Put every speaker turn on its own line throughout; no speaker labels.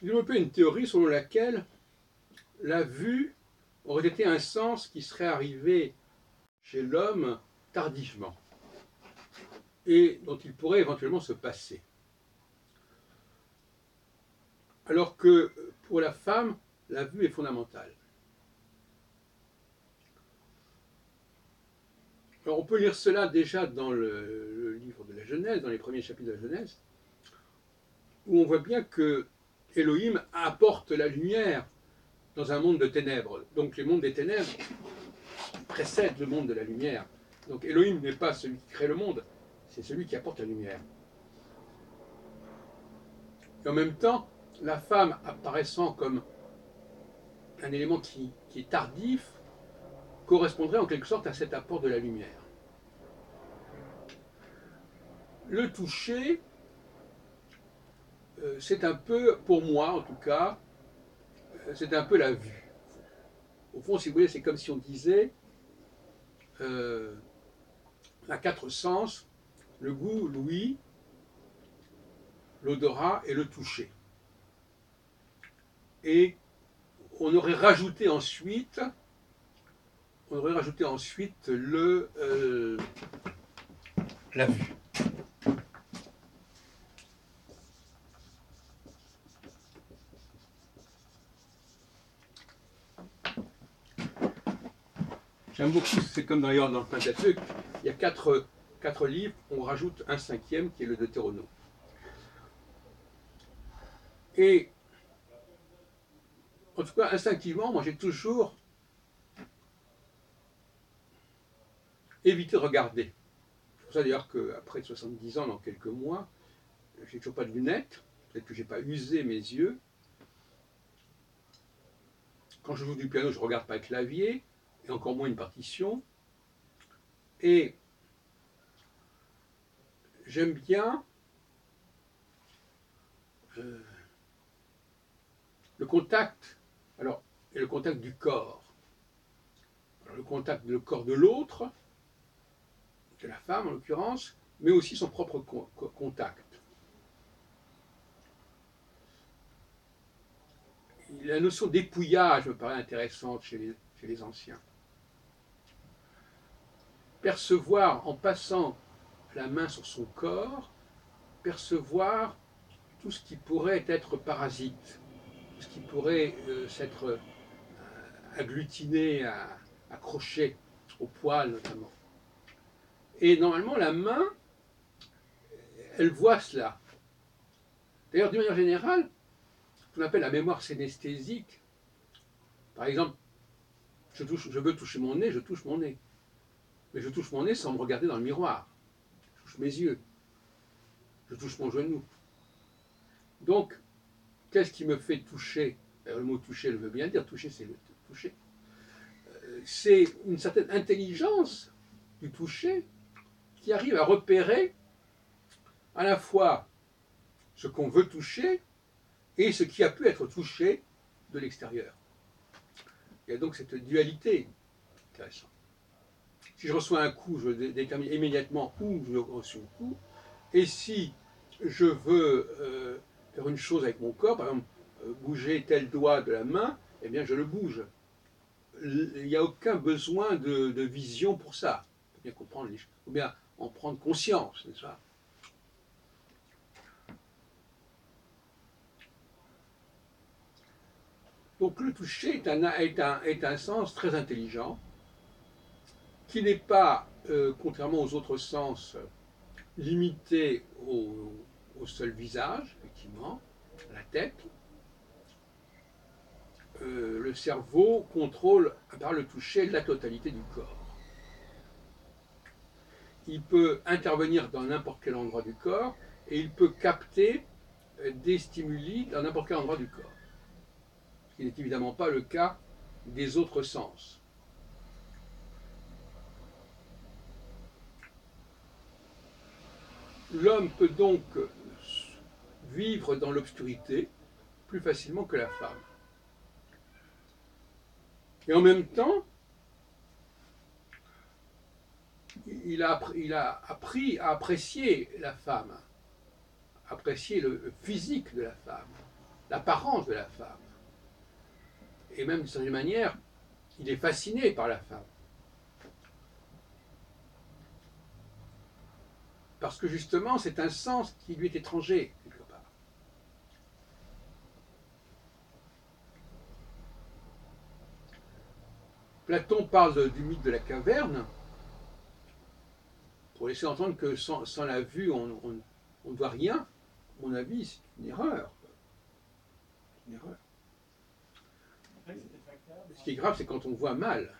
développé une théorie selon laquelle la vue aurait été un sens qui serait arrivé chez l'homme tardivement et dont il pourrait éventuellement se passer. Alors que pour la femme, la vue est fondamentale. Alors on peut lire cela déjà dans le livre de la Genèse, dans les premiers chapitres de la Genèse, où on voit bien que Elohim apporte la lumière dans un monde de ténèbres. Donc les mondes des ténèbres précèdent le monde de la lumière. Donc Elohim n'est pas celui qui crée le monde, c'est celui qui apporte la lumière. Et en même temps, la femme apparaissant comme un élément qui est tardif correspondrait en quelque sorte à cet apport de la lumière. Le toucher, c'est un peu, pour moi en tout cas, c'est un peu la vue. Au fond, si vous voulez, c'est comme si on disait à quatre sens, le goût, l'ouïe, l'odorat et le toucher. Et on aurait rajouté ensuite la vue. J'aime beaucoup, c'est comme d'ailleurs dans le Pentateuque, il y a quatre livres, on rajoute un cinquième qui est le Deutéronome. Et en tout cas, instinctivement, moi j'ai toujours évité de regarder. C'est pour ça d'ailleurs qu'après 70 ans, dans quelques mois, j'ai toujours pas de lunettes, peut-être que j'ai pas usé mes yeux. Quand je joue du piano, je ne regarde pas le clavier, et encore moins une partition. Et j'aime bien le contact, alors, et le contact du corps. Alors, le contact du corps de l'autre, de la femme en l'occurrence, mais aussi son propre contact. La notion d'épouillage me paraît intéressante chez les anciens. Percevoir en passant la main sur son corps, percevoir tout ce qui pourrait être parasite, tout ce qui pourrait s'être agglutiné, accroché au poil notamment. Et normalement, la main, elle voit cela. D'ailleurs, d'une manière générale, ce qu'on appelle la mémoire synesthésique, par exemple, je veux toucher mon nez, je touche mon nez. Mais je touche mon nez sans me regarder dans le miroir. Je touche mes yeux. Je touche mon genou. Donc, qu'est-ce qui me fait toucher? Le mot toucher le veut bien dire, toucher c'est le toucher. C'est une certaine intelligence du toucher qui arrive à repérer à la fois ce qu'on veut toucher et ce qui a pu être touché de l'extérieur. Il y a donc cette dualité intéressante. Si je reçois un coup, je détermine immédiatement où je reçois un coup. Et si je veux faire une chose avec mon corps, par exemple bouger tel doigt de la main, eh bien je le bouge. Il n'y a aucun besoin de vision pour ça. Il faut bien comprendre les choses. Il faut bien en prendre conscience, n'est-ce pas? Donc le toucher est un sens très intelligent, qui n'est pas, contrairement aux autres sens, limité au seul visage, effectivement, à la tête. Le cerveau contrôle, par le toucher, la totalité du corps. Il peut intervenir dans n'importe quel endroit du corps et il peut capter des stimuli dans n'importe quel endroit du corps. Ce qui n'est évidemment pas le cas des autres sens. L'homme peut donc vivre dans l'obscurité plus facilement que la femme. Et en même temps, il a appris à apprécier la femme, apprécier le physique de la femme, l'apparence de la femme. Et même d'une certaine manière, il est fasciné par la femme. Parce que justement, c'est un sens qui lui est étranger, quelque part. Platon parle du mythe de la caverne, pour laisser entendre que sans la vue, on ne voit rien. À mon avis, c'est une erreur. Une erreur. Ce qui est grave, c'est quand on voit mal.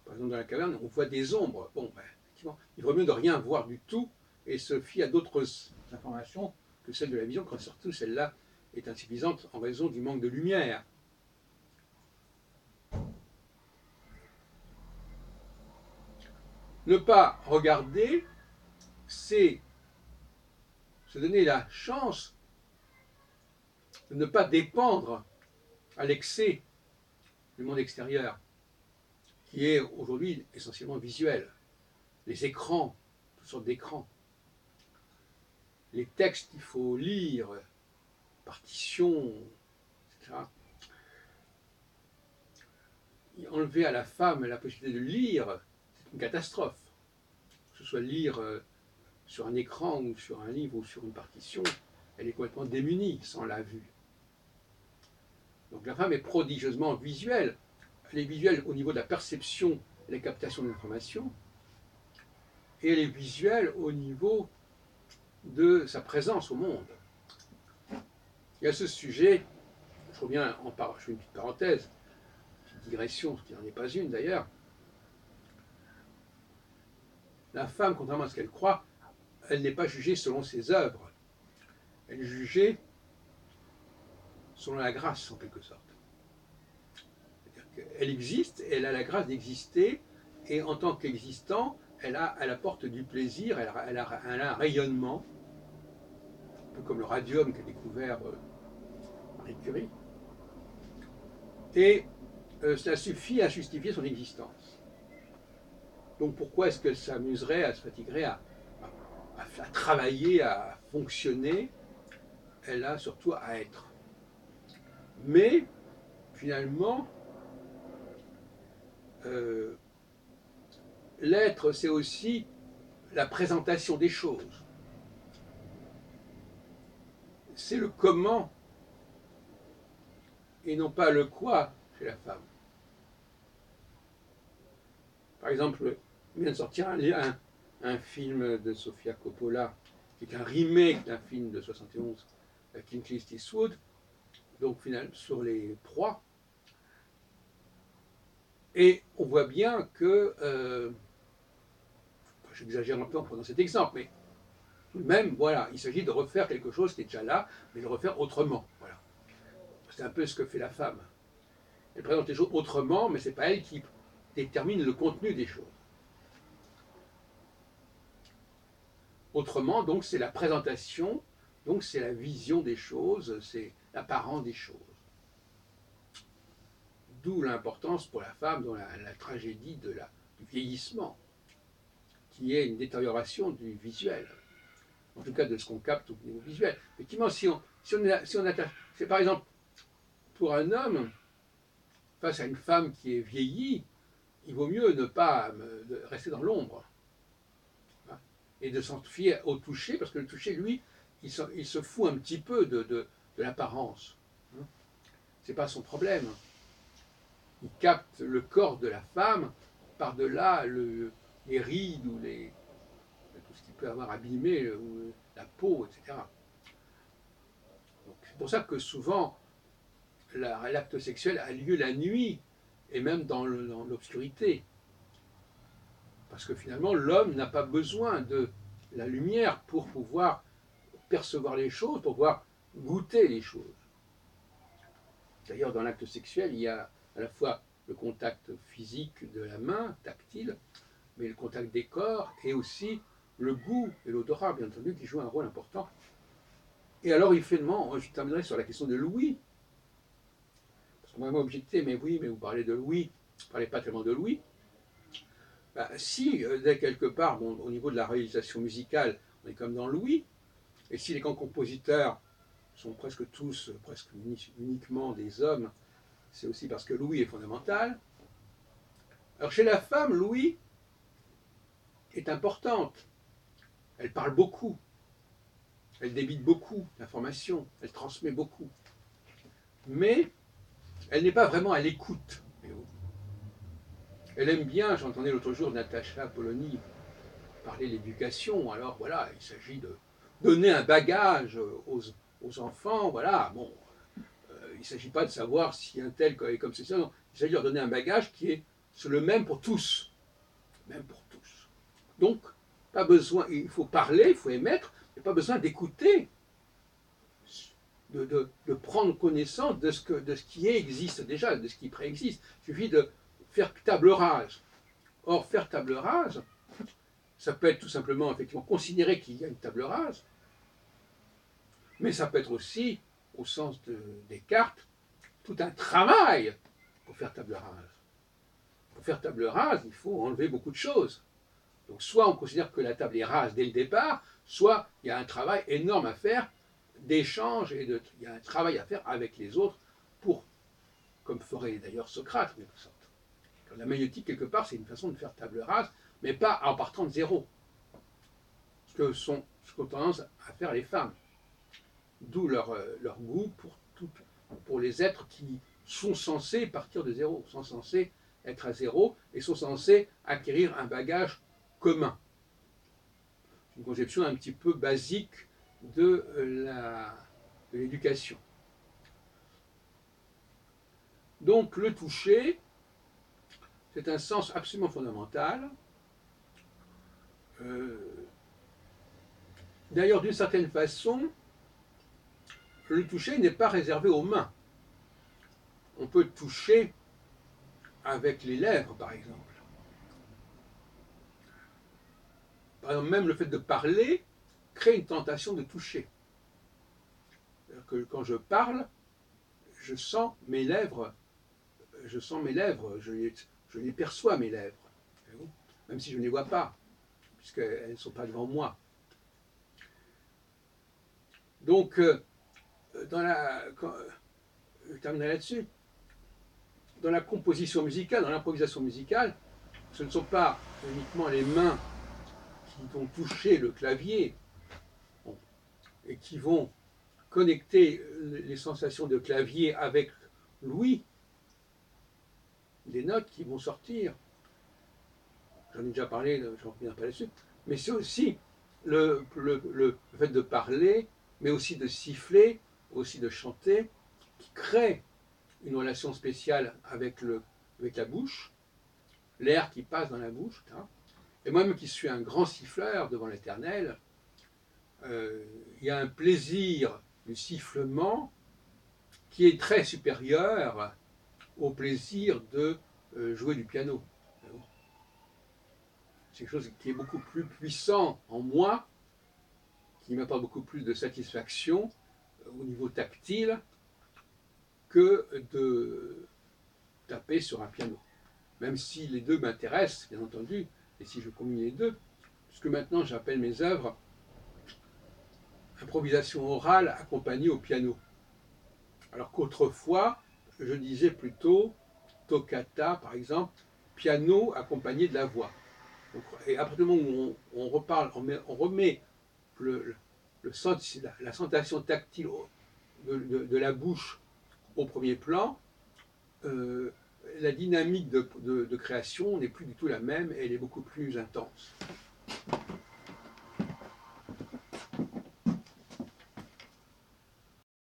Par exemple, dans la caverne, on voit des ombres. Bon, ben, effectivement, il vaut mieux de rien voir du tout et se fier à d'autres informations que celles de la vision, quand surtout celle-là est insuffisante en raison du manque de lumière. Ne pas regarder, c'est se donner la chance de ne pas dépendre à l'excès du monde extérieur, qui est aujourd'hui essentiellement visuel. Les écrans, toutes sortes d'écrans. Les textes qu'il faut lire, partitions, etc. Enlever à la femme la possibilité de lire, c'est une catastrophe. Que ce soit lire sur un écran ou sur un livre ou sur une partition, elle est complètement démunie sans la vue. Donc la femme est prodigieusement visuelle. Elle est visuelle au niveau de la perception et la captation de l'information, et elle est visuelle au niveau de sa présence au monde. Et à ce sujet, je reviens je fais une petite parenthèse, une petite digression, ce qui n'en est pas une d'ailleurs. La femme, contrairement à ce qu'elle croit, elle n'est pas jugée selon ses œuvres. Elle est jugée selon la grâce, en quelque sorte. C'est-à-dire qu'elle existe, elle a la grâce d'exister, et en tant qu'existant, elle apporte du plaisir, elle a un rayonnement, un peu comme le radium qu'a découvert Marie Curie. Et cela suffit à justifier son existence. Donc pourquoi est-ce qu'elle s'amuserait, elle se fatiguerait à travailler, à fonctionner? Elle a surtout à être. Mais finalement, l'être, c'est aussi la présentation des choses. C'est le comment et non pas le quoi chez la femme. Par exemple, il vient de sortir un film de Sofia Coppola, qui est un remake d'un film de 71 avec Clint Eastwood, donc finalement sur les proies. Et on voit bien que, j'exagère un peu en prenant cet exemple, mais tout de même, voilà, il s'agit de refaire quelque chose qui est déjà là, mais de le refaire autrement. Voilà. C'est un peu ce que fait la femme. Elle présente les choses autrement, mais ce n'est pas elle qui détermine le contenu des choses. Autrement, donc, c'est la présentation, donc c'est la vision des choses, c'est l'apparent des choses. D'où l'importance pour la femme dans la tragédie du vieillissement, qui est une détérioration du visuel, en tout cas de ce qu'on capte au niveau visuel. Effectivement, si on attache, c'est par exemple pour un homme, face à une femme qui est vieillie, il vaut mieux ne pas rester dans l'ombre et de s'en fier au toucher, parce que le toucher, lui, il se fout un petit peu de l'apparence. C'est pas son problème. Il capte le corps de la femme par-delà les rides ou tout ce qui peut avoir abîmé la peau, etc. C'est pour ça que souvent l'acte sexuel a lieu la nuit et même dans l'obscurité. Parce que finalement, l'homme n'a pas besoin de la lumière pour pouvoir percevoir les choses, pour pouvoir goûter les choses. D'ailleurs, dans l'acte sexuel, il y a à la fois le contact physique de la main, tactile, mais le contact des corps et aussi le goût et l'odorat, bien entendu, qui jouent un rôle important. Et alors, je terminerai sur la question de l'ouïe. Parce qu'on m'a objecté, mais oui, mais vous parlez de l'ouïe, vous ne parlez pas tellement de l'ouïe. Ben, si, dès quelque part, au niveau de la réalisation musicale, on est comme dans l'ouïe, et si les grands compositeurs sont presque tous, presque uniquement des hommes, c'est aussi parce que l'ouïe est fondamentale. Alors chez la femme, l'ouïe est importante. Elle parle beaucoup, elle débite beaucoup d'informations, elle transmet beaucoup. Mais elle n'est pas vraiment à l'écoute. Elle aime bien, j'entendais l'autre jour Natacha Polony parler de l'éducation, alors voilà, il s'agit de donner un bagage aux enfants, voilà, bon, il ne s'agit pas de savoir si un tel est comme c'est ça, non, il s'agit de leur donner un bagage qui est le même pour tous, même pour tous. Donc, pas besoin, il faut parler, il faut émettre, mais pas besoin d'écouter, de prendre connaissance de ce qui existe déjà, de ce qui préexiste. Il suffit de faire table rase. Or, faire table rase, ça peut être tout simplement, effectivement, considérer qu'il y a une table rase, mais ça peut être aussi, au sens des cartes, tout un travail pour faire table rase. Pour faire table rase, il faut enlever beaucoup de choses. Donc soit on considère que la table est rase dès le départ, soit il y a un travail énorme à faire d'échange, il y a un travail à faire avec les autres pour, comme ferait d'ailleurs Socrate, en quelque sorte. La maïeutique, quelque part, c'est une façon de faire table rase, mais pas en partant de zéro. Ce qu'ont tendance à faire les femmes. D'où leur goût pour les êtres qui sont censés partir de zéro, sont censés être à zéro et sont censés acquérir un bagage commun. Une conception un petit peu basique de l'éducation. Donc le toucher, c'est un sens absolument fondamental. D'ailleurs, d'une certaine façon, le toucher n'est pas réservé aux mains. On peut toucher avec les lèvres, par exemple. Par exemple, même le fait de parler crée une tentation de toucher. C'est-à-dire que quand je parle, je sens mes lèvres, je les perçois, mes lèvres, même si je ne les vois pas, puisqu'elles ne sont pas devant moi. Donc, je terminerai là-dessus. Dans la composition musicale, dans l'improvisation musicale, ce ne sont pas uniquement les mains qui vont toucher le clavier et qui vont connecter les sensations de clavier avec l'ouïe, des notes qui vont sortir. J'en ai déjà parlé, je ne reviens pas là-dessus. Mais c'est aussi le fait de parler, mais aussi de siffler, aussi de chanter, qui crée une relation spéciale avec la bouche, l'air qui passe dans la bouche. Et moi-même qui suis un grand siffleur devant l'Éternel, il y a un plaisir du sifflement qui est très supérieur au plaisir de jouer du piano. C'est quelque chose qui est beaucoup plus puissant en moi, qui m'apporte beaucoup plus de satisfaction au niveau tactile que de taper sur un piano. Même si les deux m'intéressent, bien entendu, et si je combine les deux, puisque maintenant j'appelle mes œuvres improvisation orale accompagnée au piano. Alors qu'autrefois, je disais plutôt toccata, par exemple, piano accompagné de la voix. Donc, et à partir du moment où on remet la sensation tactile de la bouche au premier plan, la dynamique de création n'est plus du tout la même et elle est beaucoup plus intense.